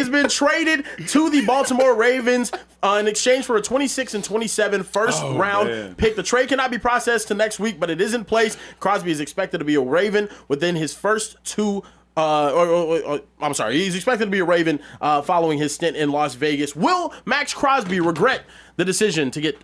has been traded to the Baltimore Ravens in exchange for a 26 and 27 first-round pick. The trade cannot be processed to next week, but it is in place. Crosby is expected to be a Raven within his first two. I'm sorry. He's expected to be a Raven following his stint in Las Vegas. Will Maxx Crosby regret the decision to get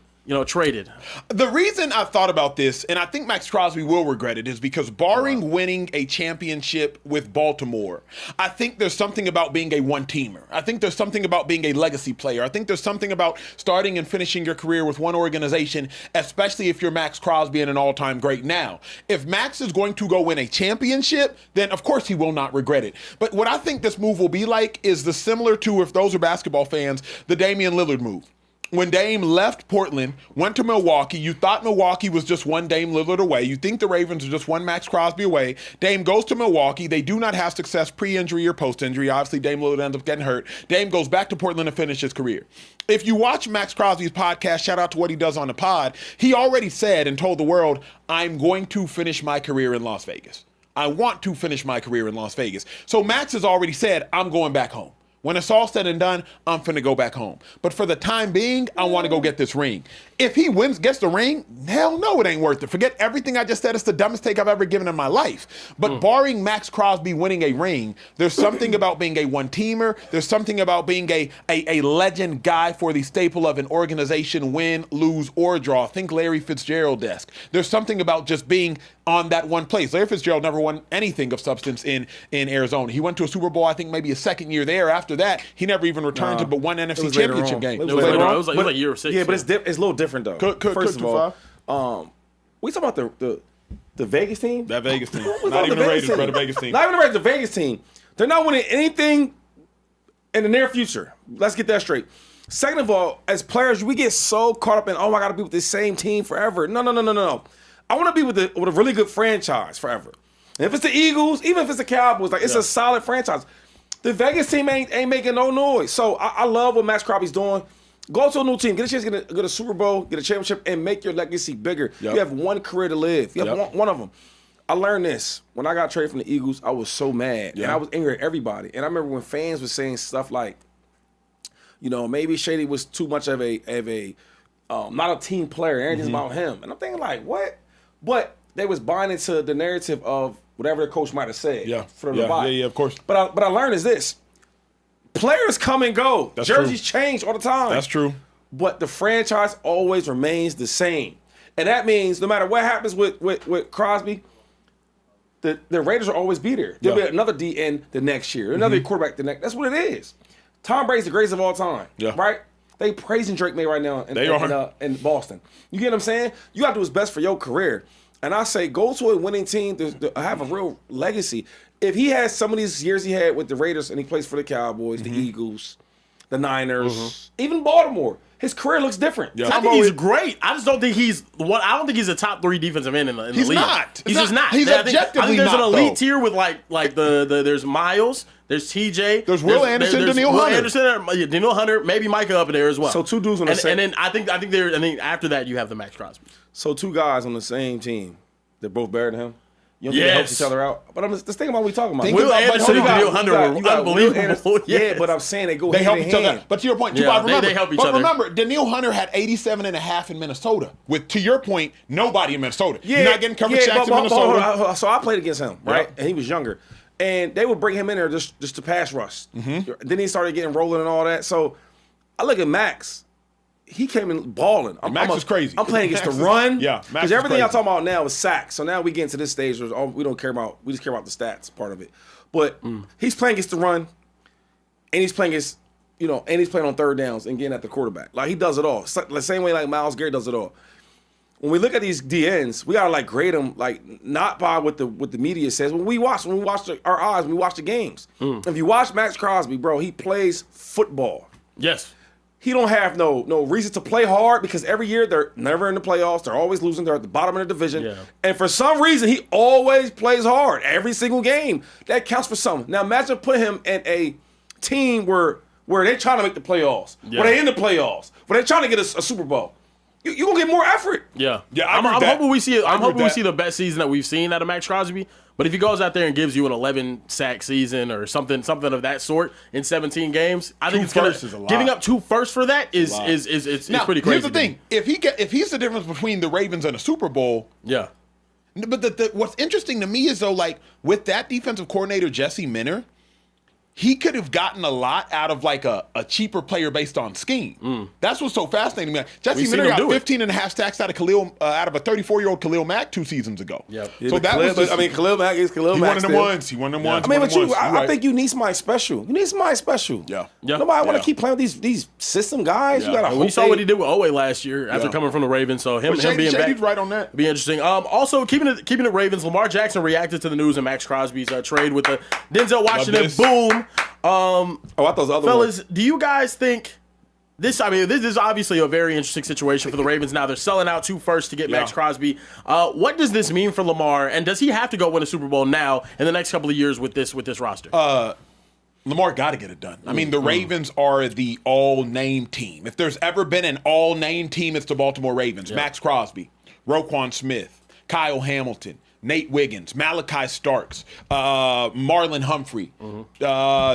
traded? The reason I've thought about this, and I think Maxx Crosby will regret it, is because barring winning a championship with Baltimore, I think there's something about being a one-teamer. I think there's something about being a legacy player. I think there's something about starting and finishing your career with one organization, especially if you're Maxx Crosby and an all-time great now. If Max is going to go win a championship, then of course he will not regret it. But what I think this move will be like is the similar to, if those are basketball fans, the Damian Lillard move. When Dame left Portland, went to Milwaukee, you thought Milwaukee was just one Dame Lillard away. You think the Ravens are just one Maxx Crosby away. Dame goes to Milwaukee. They do not have success pre-injury or post-injury. Obviously, Dame Lillard ends up getting hurt. Dame goes back to Portland to finish his career. If you watch Maxx Crosby's podcast, shout out to what he does on the pod, he already said and told the world, I'm going to finish my career in Las Vegas. I want to finish my career in Las Vegas. So Max has already said, I'm going back home. When it's all said and done, I'm finna go back home. But for the time being, I want to go get this ring. If he gets the ring, hell no, it ain't worth it. Forget everything I just said. It's the dumbest take I've ever given in my life. But barring Maxx Crosby winning a ring, there's something about being a one-teamer. There's something about being a legend guy for the staple of an organization, win, lose, or draw. Think Larry Fitzgerald-esque. There's something about just being on that one place. Larry Fitzgerald never won anything of substance in Arizona. He went to a Super Bowl, I think maybe his second year there. After that, he never even returned to but one NFC championship game. It was like year 6. Yeah, but it's a little different though. First of all, we talk about the Vegas team. That Vegas team, not even the Raiders, but the Vegas team. Not even the Raiders, the Vegas team. They're not winning anything in the near future. Let's get that straight. Second of all, as players, we get so caught up in, I got to be with the same team forever. No. I want to be with a really good franchise forever. And if it's the Eagles, even if it's the Cowboys, it's a solid franchise. The Vegas team ain't making no noise. So I love what Maxx Crosby's doing. Go to a new team, get a chance to get a Super Bowl, get a championship, and make your legacy bigger. Yep. You have one career to live. You have one of them. I learned this. When I got traded from the Eagles, I was so mad. And I was angry at everybody. And I remember when fans were saying stuff like, maybe Shady was too much of a not a team player. Everything's about him. And I'm thinking like, what? But they was buying into the narrative of whatever their coach might have said. For them to buy. Yeah, of course. But I learned is this. Players come and go. That's Jerseys true. change all the time. That's true. But the franchise always remains the same. And that means no matter what happens with Crosby, the Raiders will always be there. There'll be another DN the next year, another quarterback the next. That's what it is. Tom Brady's the greatest of all time. Right? They praising Drake May right now in Boston. You get what I'm saying? You got to do what's best for your career. And I say go to a winning team to have a real legacy. If he has some of these years he had with the Raiders and he plays for the Cowboys, the Eagles, the Niners, even Baltimore, his career looks different. I think he's great. I just don't think he's I don't think he's a top 3 defensive end in the league. He's not. He's just not. He's objectively I think there's not, an elite though. tier with like there's Miles, there's TJ, there's Will Anderson, Danielle Hunter. Danielle Hunter, maybe Micah up there as well. So two dudes on the same. And then I think after that you have the Maxx Crosby. So two guys on the same team, they're both better than him. You don't think they help each other out? But just think about what we're talking about. Will Anderson and Danielle Hunter were unbelievable. Yeah, but I'm saying they help each other. But to your point, they help each other. But remember, Danielle Hunter had 87.5 in Minnesota. To your point, nobody in Minnesota. You're not getting coverage sacks in Minnesota. So I played against him, right? And he was younger. And they would bring him in there just to pass rush. Then he started getting rolling and all that. So I look at Max. He came in balling. Max is crazy. I'm playing against the run. Because everything I'm talking about now is sacks. So now we get into this stage where we don't care about. We just care about the stats part of it. But he's playing against the run, and he's playing against, and he's playing on third downs and getting at the quarterback. Like he does it all. The same way like Myles Garrett does it all. When we look at these DNs, we gotta grade them not by what the media says. When we watch our eyes, when we watch the games. If you watch Maxx Crosby, bro, he plays football. Yes. He don't have no reason to play hard because every year they're never in the playoffs. They're always losing. They're at the bottom of the division. Yeah. And for some reason, he always plays hard every single game. That counts for something. Now imagine putting him in a team where they're trying to make the playoffs, where they're in the playoffs, where they're trying to get a Super Bowl. You're going to get more effort. Yeah. I'm hoping we see the best season that we've seen out of Maxx Crosby. But if he goes out there and gives you an 11-sack season or something of that sort in 17 games, I think giving up 2 firsts for that is pretty crazy. Here's the thing: if he's the difference between the Ravens and a Super Bowl, yeah. But what's interesting to me is though, like with that defensive coordinator Jesse Minter, he could have gotten a lot out of like a cheaper player based on scheme. That's what's so fascinating to me. Jesse Minter got 15.5 sacks out of a 34-year-old Khalil Mack 2 seasons ago. Yep. Yeah, so Khalil Mack is Khalil Mack. He won them ones. I think you need somebody special. You need somebody special. Yeah. Nobody want to keep playing with these system guys. You gotta. We saw what he did with Owe last year after coming from the Ravens. So him being back, right on that. Be interesting. Also keeping it Ravens. Lamar Jackson reacted to the news and Maxx Crosby's trade with the Denzel Washington. Boom. I thought those other fellas, do you guys think this? I mean, this is obviously a very interesting situation for the Ravens. Now they're selling out 2 firsts to get Maxx Crosby. What does this mean for Lamar? And does he have to go win a Super Bowl now in the next couple of years with this roster? Lamar got to get it done. I mean, the Ravens are the all-name team. If there's ever been an all-name team, it's the Baltimore Ravens. Maxx Crosby, Roquan Smith, Kyle Hamilton, Nate Wiggins, Malachi Starks, Marlon Humphrey,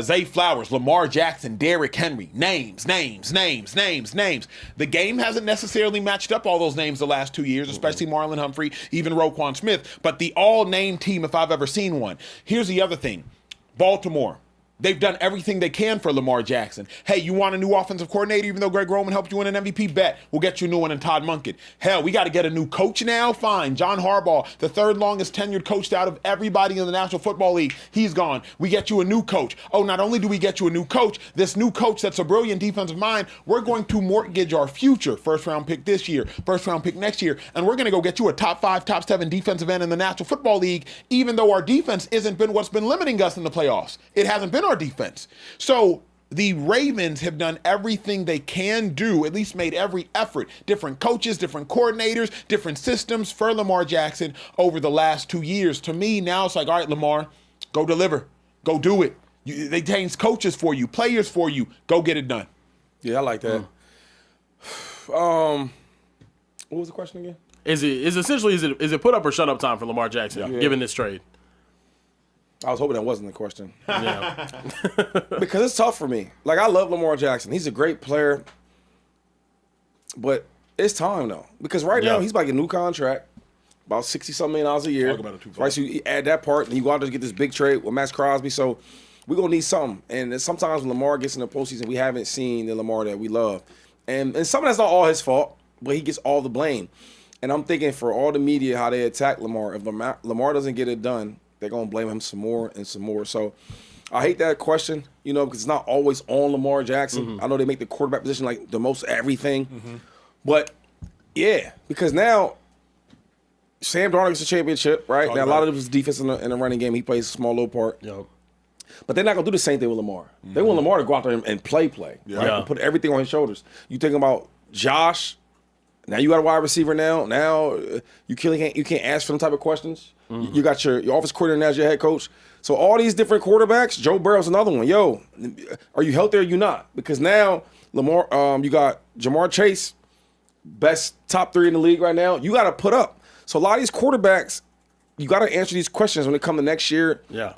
Zay Flowers, Lamar Jackson, Derrick Henry. Names. The game hasn't necessarily matched up all those names the last 2 years, especially Marlon Humphrey, even Roquan Smith. But the all-name team, if I've ever seen one. Here's the other thing. Baltimore. They've done everything they can for Lamar Jackson. Hey, you want a new offensive coordinator, even though Greg Roman helped you win an MVP? Bet. We'll get you a new one in Todd Monken. Hell, we got to get a new coach now? Fine. John Harbaugh, the 3rd longest tenured coach out of everybody in the National Football League. He's gone. We get you a new coach. Oh, not only do we get you a new coach, this new coach that's a brilliant defensive mind, we're going to mortgage our future. 1st-round pick this year, 1st-round pick next year, and we're going to go get you a top 5, top 7 defensive end in the National Football League, even though our defense isn't been what's been limiting us in the playoffs. It hasn't been our defense. So the Ravens have done everything they can do, at least made every effort. Different coaches, different coordinators, different systems for Lamar Jackson over the last 2 years. To me, now it's like, all right, Lamar, go deliver. Go do it. They change coaches for you, players for you. Go get it done. Yeah, I like that. What was the question again? Is it put up or shut up time for Lamar Jackson, given this trade? I was hoping that wasn't the question. Yeah. Because it's tough for me. Like, I love Lamar Jackson. He's a great player. But it's time, though. Because right now, he's about to get a new contract, about $60-something million a year. Talk about it too far. Right, so you add that part, and you go out there to get this big trade with Maxx Crosby. So we're going to need something. And sometimes when Lamar gets in the postseason, we haven't seen the Lamar that we love. And some of that's not all his fault, but he gets all the blame. And I'm thinking for all the media, how they attack Lamar, if Lamar doesn't get it done, they're going to blame him some more and some more. So I hate that question, because it's not always on Lamar Jackson. I know they make the quarterback position like the most everything. But, yeah, because now Sam Darnold gets a championship, right? Now, a lot of it was defense in the running game. He plays a small little part. Yep. But they're not going to do the same thing with Lamar. They want Lamar to go out there and play. Right? And put everything on his shoulders. You think about Josh. Now you got a wide receiver now. Now you can't ask for them type of questions. You got your offense coordinator now as your head coach. So all these different quarterbacks, Joe Burrow's another one. Yo, are you healthy or are you not? Because now Lamar, you got Jamar Chase, best top 3 in the league right now. You got to put up. So a lot of these quarterbacks, you got to answer these questions when it comes to next year. Yeah.